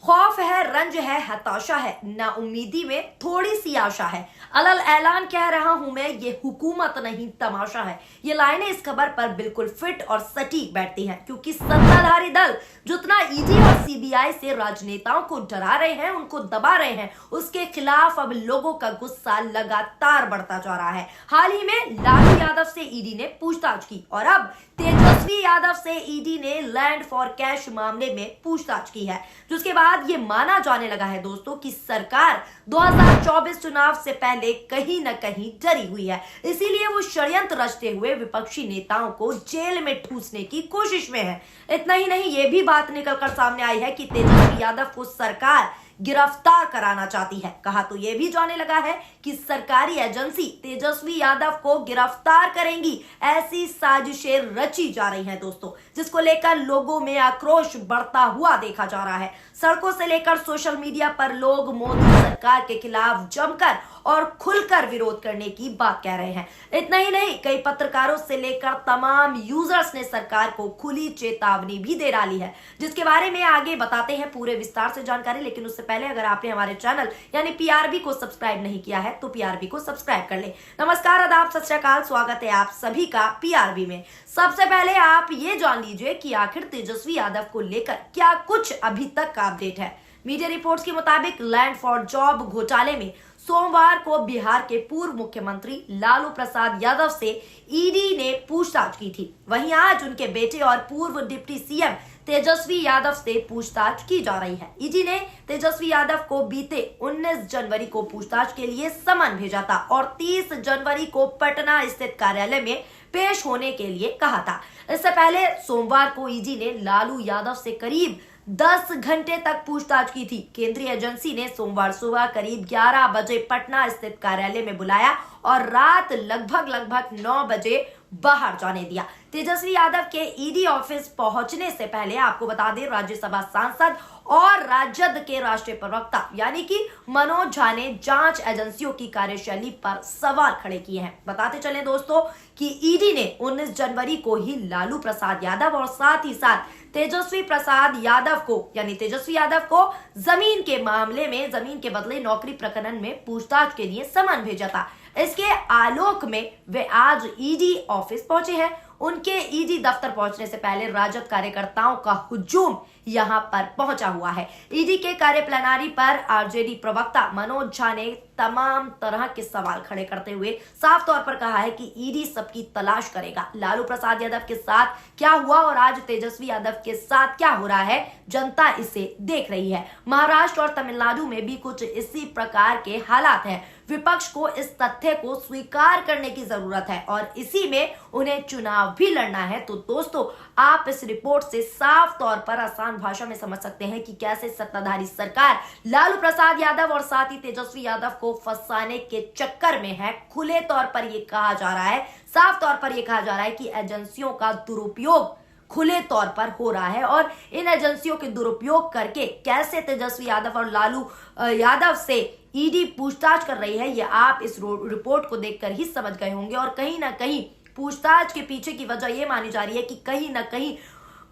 खौफ है, रंज है, हताशा है, नाउम्मीदी में थोड़ी सी आशा है। अलल ऐलान कह रहा हूं मैं, ये हुकूमत नहीं तमाशा है। ये लाइनें इस खबर पर बिल्कुल फिट और सटीक बैठती हैं, क्योंकि सत्ताधारी दल जितना ईडी और सीबीआई से राजनेताओं को डरा रहे हैं, उनको दबा रहे हैं, उसके खिलाफ अब लोगों का गुस्सा लगातार बढ़ता जा रहा है। हाल ही में लालू यादव से ईडी ने पूछताछ की और अब तेजस्वी यादव से ईडी ने लैंड फॉर कैश मामले में पूछताछ की है, जिसके बाद ये माना जाने लगा है दोस्तों कि सरकार 2024 चुनाव से पहले कहीं न कहीं डरी हुई है। इसीलिए वो षड्यंत्र रचते हुए विपक्षी नेताओं को जेल में ठूसने की कोशिश में है। इतना ही नहीं, ये भी बात निकलकर सामने आई है कि तेजस्वी यादव को सरकार गिरफ्तार कराना चाहती है। कहा तो यह भी जाने लगा है कि सरकारी एजेंसी तेजस्वी यादव को गिरफ्तार करेंगी, ऐसी साजिशें रची जा रही हैं दोस्तों, जिसको लेकर लोगों में आक्रोश बढ़ता हुआ देखा जा रहा है। सड़कों से लेकर सोशल मीडिया पर लोग मोदी सरकार के खिलाफ जमकर और खुलकर विरोध करने की बात कह रहे हैं। इतना ही नहीं, कई पत्रकारों से लेकर तमाम यूजर्स ने सरकार को खुली चेतावनी भी दे डाली है, जिसके बारे में आगे बताते हैं पूरे विस्तार से जानकारी। लेकिन उससे पहले अगर आपने हमारे चैनल यानी पीआरबी को सब्सक्राइब नहीं किया है तो पीआरबी को सब्सक्राइब कर ले। नमस्कार, आदाब, सत श्री अकाल, स्वागत है आप सभी का पीआरबी में। सबसे पहले आप ये जान लीजिए कि आखिर तेजस्वी यादव को लेकर क्या कुछ अभी तक का अपडेट है। मीडिया रिपोर्ट्स के मुताबिक लैंड फॉर जॉब घोटाले में सोमवार को बिहार के पूर्व मुख्यमंत्री लालू प्रसाद यादव से ईडी ने पूछताछ की थी। वहीं आज उनके बेटे और पूर्व डिप्टी सीएम तेजस्वी यादव से पूछताछ की जा रही है। ईडी ने तेजस्वी यादव को बीते 19 जनवरी को पूछताछ के लिए समन भेजा था और 30 जनवरी को पटना स्थित कार्यालय में पेश होने के लिए कहा था। इससे पहले सोमवार को ईडी ने लालू यादव से करीब 10 घंटे तक पूछताछ की थी। केंद्रीय एजेंसी ने सोमवार सुबह करीब 11 बजे पटना स्थित कार्यालय में बुलाया और रात लगभग 9 बजे बाहर जाने दिया। तेजस्वी यादव के ईडी ऑफिस पहुंचने से पहले आपको बता दें, राज्यसभा सांसद और राजद के राष्ट्रीय प्रवक्ता यानी कि मनोज झा ने जांच एजेंसियों की कार्यशैली पर सवाल खड़े किए हैं। बताते चलें दोस्तों कि ईडी ने 19 जनवरी को ही लालू प्रसाद यादव और साथ ही साथ तेजस्वी प्रसाद यादव को यानी तेजस्वी यादव को जमीन के मामले में जमीन के बदले नौकरी प्रकरण में पूछताछ के लिए समन भेजा था। इसके आलोक में वे आज ईडी ऑफिस पहुंचे हैं। उनके ईडी दफ्तर पहुंचने से पहले राजद कार्यकर्ताओं का हुजूम यहां पर पहुंचा हुआ है। ईडी के कार्यप्रणाली पर आरजेडी प्रवक्ता मनोज झा ने तमाम तरह के सवाल खड़े करते हुए साफ तौर पर कहा है कि ईडी सबकी तलाश करेगा। लालू प्रसाद यादव के साथ क्या हुआ और आज तेजस्वी यादव के साथ क्या हो रहा है, जनता इसे देख रही है। महाराष्ट्र और तमिलनाडु में भी कुछ इसी प्रकार के हालात हैं। विपक्ष को इस तथ्य को स्वीकार करने की जरूरत है और इसी में उन्हें चुनाव भी लड़ना है। तो दोस्तों, आप इस रिपोर्ट से साफ तौर पर आसान भाषा में समझ सकते हैं कि कैसे सत्ताधारी सरकार लालू प्रसाद यादव और साथ ही तेजस्वी यादव को फंसाने के चक्कर में है। खुले तौर पर यह कहा जा रहा है, साफ तौर पर यह कहा जा रहा है कि एजेंसियों का दुरुपयोग खुले तौर पर हो रहा है और इन एजेंसियों के दुरुपयोग करके कैसे तेजस्वी यादव और लालू यादव से ईडी पूछताछ कर रही है, ये आप इस रिपोर्ट को देखकर ही समझ गए होंगे। और कहीं ना कहीं पूछताछ के पीछे की वजह यह मानी जा रही है कि कहीं ना कहीं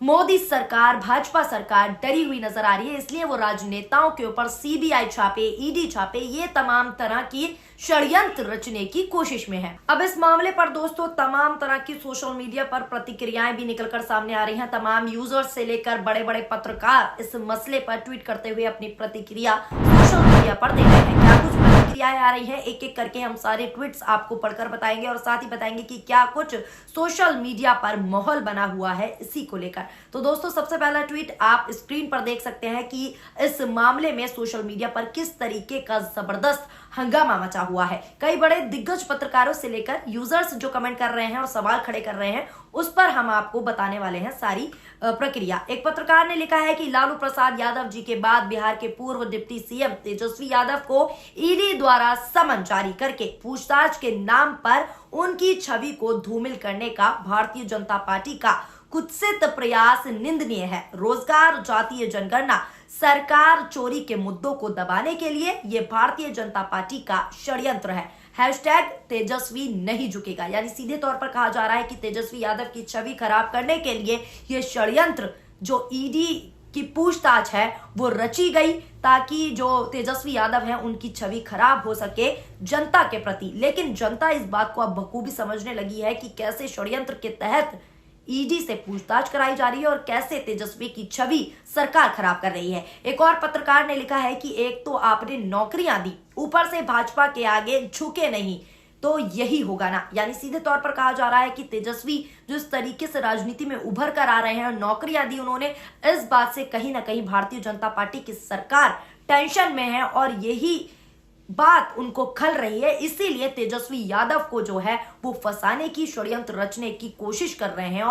मोदी सरकार, भाजपा सरकार डरी हुई नजर आ रही है। इसलिए वो राजनेताओं के ऊपर सीबीआई छापे, ईडी छापे, ये तमाम तरह की षड्यंत्र रचने की कोशिश में है। अब इस मामले पर दोस्तों तमाम तरह की सोशल मीडिया पर प्रतिक्रियाएं भी निकलकर सामने आ रही हैं। तमाम यूजर्स से लेकर बड़े बड़े पत्रकार इस मसले पर ट्वीट करते हुए अपनी प्रतिक्रिया सोशल मीडिया पर दे रहे हैं। क्या कुछ प्रतिक्रियाएं आ रही है, एक एक करके हम सारे ट्वीट्स आपको पढ़कर बताएंगे और साथ ही बताएंगे कि क्या कुछ सोशल मीडिया पर माहौल बना हुआ है इसी को लेकर। तो दोस्तों, सबसे पहला ट्वीट आप स्क्रीन पर देख सकते हैं कि इस मामले में सोशल मीडिया पर किस तरीके का जबरदस्त हंगामा मचा हुआ है। कई बड़े दिग्गज पत्रकारों से लेकर यूजर्स जो कमेंट कर रहे हैं और सवाल खड़े कर रहे हैं, उस पर हम आपको बताने वाले हैं सारी प्रक्रिया। एक पत्रकार ने लिखा है कि लालू प्रसाद यादव जी के बाद बिहार के पूर्व डिप्टी सीएम तेजस्वी यादव को ईडी द्वारा समन जारी करके पूछताछ के नाम पर उनकी छवि को धूमिल करने का भारतीय जनता पार्टी का कुत्सित प्रयास निंदनीय है। रोजगार, जातीय जनगणना, सरकार चोरी के मुद्दों को दबाने के लिए यह भारतीय जनता पार्टी का षड्यंत्र है। हैशटैग तेजस्वी नहीं झुकेगा, यानी सीधे तौर पर कहा जा रहा है कि तेजस्वी यादव की छवि खराब करने के लिए यह षड्यंत्र जो ईडी की पूछताछ है वो रची गई ताकि जो तेजस्वी यादव हैं उनकी छवि खराब हो सके जनता के प्रति। लेकिन जनता इस बात को अब बखूबी समझने लगी है कि कैसे षड्यंत्र के तहत ईडी से पूछताछ कराई जा रही है और कैसे तेजस्वी की छवि सरकार खराब कर रही है। एक और पत्रकार ने लिखा है कि एक तो आपने नौकरियां दी, ऊपर से भाजपा के आगे झुके नहीं, तो यही होगा ना। यानी सीधे तौर पर कहा जा रहा है कि तेजस्वी जो इस तरीके से राजनीति में उभर कर आ रहे हैं और नौकरियां दी उन्होंने, इस बात से कहीं ना कहीं भारतीय जनता पार्टी की सरकार टेंशन में है और यही बात उनको खल रही है। इसीलिए तेजस्वी यादव को जो है वो फंसाने की, षड्यंत्र रचने की कोशिश कर रहे हैं।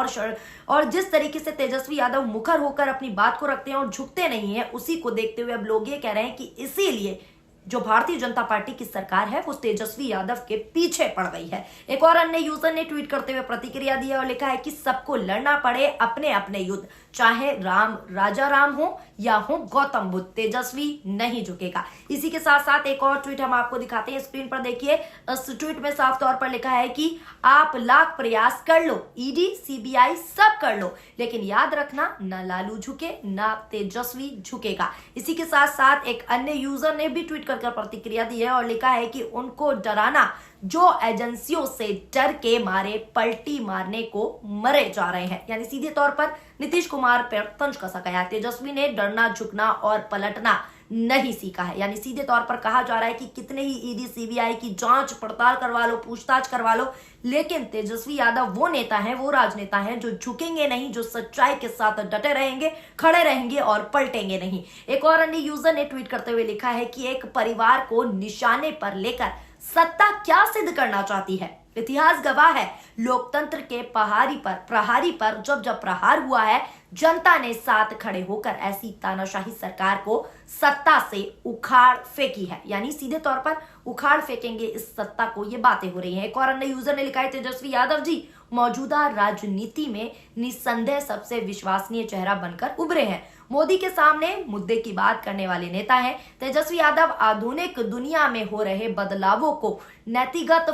और जिस तरीके से तेजस्वी यादव मुखर होकर अपनी बात को रखते हैं और झुकते नहीं है, उसी को देखते हुए अब लोग ये कह रहे हैं कि इसीलिए जो भारतीय जनता पार्टी की सरकार है वो तेजस्वी यादव के पीछे पड़ गई है। एक और अन्य यूजर ने ट्वीट करते हुए प्रतिक्रिया दी और लिखा है कि सबको लड़ना पड़े अपने अपने युद्ध, चाहे राजा राम हो या हो गौतम बुद्ध, तेजस्वी नहीं झुकेगा। इसी के साथ साथ एक और ट्वीट हम आपको दिखाते हैं, स्क्रीन पर देखिए। इस ट्वीट में साफ तौर पर लिखा है कि आप लाख प्रयास कर लो, ईडी सीबीआई सब कर लो, लेकिन याद रखना ना लालू झुके ना तेजस्वी झुकेगा। इसी के साथ साथ एक अन्य यूजर ने भी ट्वीट कर प्रतिक्रिया दी है और लिखा है कि उनको डराना जो एजेंसियों से डर के मारे पलटी मारने को मरे जा रहे हैं। यानी सीधे तौर पर नीतीश कुमार पर तंज कसा गया। तेजस्वी ने डरना, झुकना और पलटना नहीं सीखा है। यानी सीधे तौर पर कहा जा रहा है कि कितने ही ईडी सीबीआई की जांच पड़ताल करवा लो, पूछताछ करवा लो, लेकिन तेजस्वी यादव वो नेता हैं, वो राजनेता हैं जो झुकेंगे नहीं, जो सच्चाई के साथ डटे रहेंगे, खड़े रहेंगे और पलटेंगे नहीं। एक और अन्य यूजर ने ट्वीट करते हुए लिखा है कि एक परिवार को निशाने पर लेकर सत्ता क्या सिद्ध करना चाहती है। इतिहास गवाह है, लोकतंत्र के प्रहारी पर जब प्रहार हुआ है, जनता ने साथ खड़े होकर ऐसी तानाशाही सरकार को सत्ता से उखाड़ फेंकी है। यानी सीधे तौर पर उखाड़ फेंकेंगे इस सत्ता को, ये बातें हो रही हैं। एक और अन्य यूजर ने लिखा है तेजस्वी यादव जी मौजूदा राजनीति में निस्संदेह सबसे विश्वसनीय चेहरा बनकर उभरे हैं। मोदी के सामने मुद्दे की बात करने वाले नेता हैं। तेजस्वी यादव आधुनिक दुनिया में हो रहे बदलावों को नीतिगत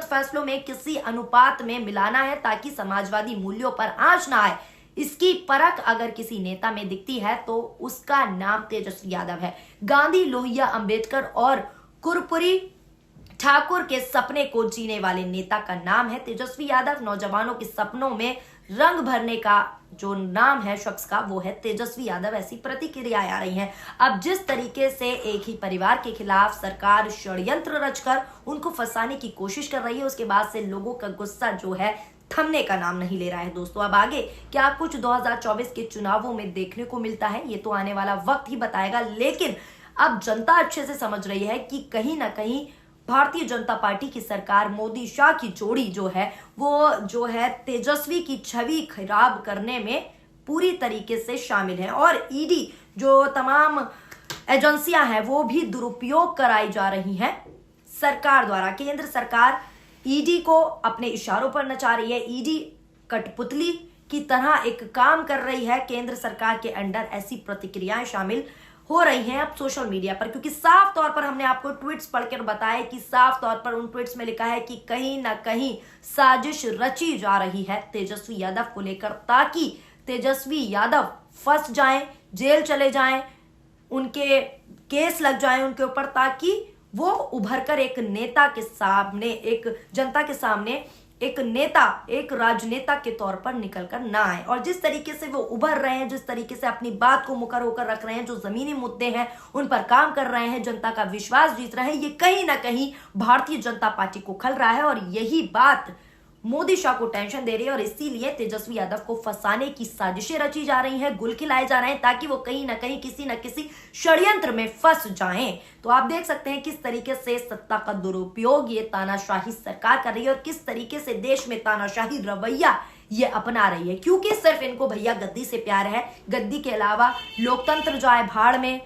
फैसलों में किसी अनुपात में मिलाना है ताकि समाजवादी मूल्यों पर आंच ना आए। इसकी परख अगर किसी नेता में दिखती है तो उसका नाम तेजस्वी यादव है। गांधी, लोहिया, अंबेडकर और कुरपुरी ठाकुर के सपने को जीने वाले नेता का नाम है तेजस्वी यादव। नौजवानों के सपनों में रंग भरने का जो नाम है शख्स का, वो है तेजस्वी यादव। ऐसी प्रतिक्रियाएं आ रही हैं। अब जिस तरीके से एक ही परिवार के खिलाफ सरकार षड्यंत्र रचकर उनको फंसाने की कोशिश कर रही है, उसके बाद से लोगों का गुस्सा जो है थमने का नाम नहीं ले रहा है। दोस्तों अब आगे क्या कुछ 2024 के चुनावों में देखने को मिलता है, ये तो आने वाला वक्त ही बताएगा। लेकिन अब जनता अच्छे से समझ रही है कि कहीं ना कहीं भारतीय जनता पार्टी की सरकार, मोदी शाह की जोड़ी जो है वो जो है तेजस्वी की छवि खराब करने में पूरी तरीके से शामिल है। और ईडी जो तमाम एजेंसियां हैं वो भी दुरुपयोग कराई जा रही हैं सरकार द्वारा। केंद्र सरकार ईडी को अपने इशारों पर नचा रही है। ईडी कठपुतली की तरह एक काम कर रही है केंद्र सरकार के अंडर। ऐसी प्रतिक्रियाएं शामिल हो रही हैं अब सोशल मीडिया पर, क्योंकि साफ तौर पर हमने आपको ट्वीट्स पढ़कर बताया कि साफ तौर पर उन ट्वीट्स में लिखा है कि कहीं ना कहीं साजिश रची जा रही है तेजस्वी यादव को लेकर, ताकि तेजस्वी यादव फंस जाएं, जेल चले जाएं, उनके केस लग जाएं उनके ऊपर, ताकि वो उभरकर एक नेता के सामने, एक जनता के सामने एक नेता, एक राजनेता के तौर पर निकल कर ना आए। और जिस तरीके से वो उभर रहे हैं, जिस तरीके से अपनी बात को मुकर होकर रख रहे हैं, जो जमीनी मुद्दे हैं उन पर काम कर रहे हैं, जनता का विश्वास जीत रहे हैं, ये कहीं ना कहीं भारतीय जनता पार्टी को खल रहा है। और यही बात मोदी शाह को टेंशन दे रही है और इसीलिए तेजस्वी यादव को फंसाने की साजिशें रची जा रही हैं, गुल खिलाए जा रहे हैं, ताकि वो कहीं ना कहीं किसी न किसी षड्यंत्र में फंस जाएं। तो आप देख सकते हैं किस तरीके से सत्ता का दुरुपयोग ये तानाशाही सरकार कर रही है और किस तरीके से देश में तानाशाही रवैया ये अपना रही है, क्योंकि सिर्फ इनको भैया गद्दी से प्यार है। गद्दी के अलावा लोकतंत्र जाए भाड़ में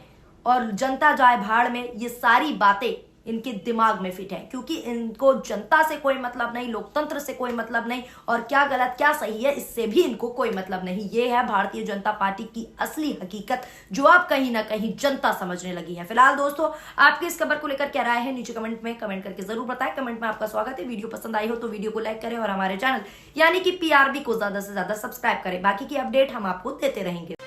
और जनता जाए भाड़ में, ये सारी बातें इनके दिमाग में फिट है, क्योंकि इनको जनता से कोई मतलब नहीं, लोकतंत्र से कोई मतलब नहीं, और क्या गलत क्या सही है इससे भी इनको कोई मतलब नहीं। ये है भारतीय जनता पार्टी की असली हकीकत, जो अब कहीं ना कहीं जनता समझने लगी है। फिलहाल दोस्तों आपकी इस खबर को लेकर क्या राय है नीचे कमेंट में कमेंट करके जरूर बताएं। कमेंट में आपका स्वागत है। वीडियो पसंद आई हो तो वीडियो को लाइक करें और हमारे चैनल यानी कि PRB को ज्यादा से ज्यादा सब्सक्राइब करें। बाकी की अपडेट हम आपको देते रहेंगे।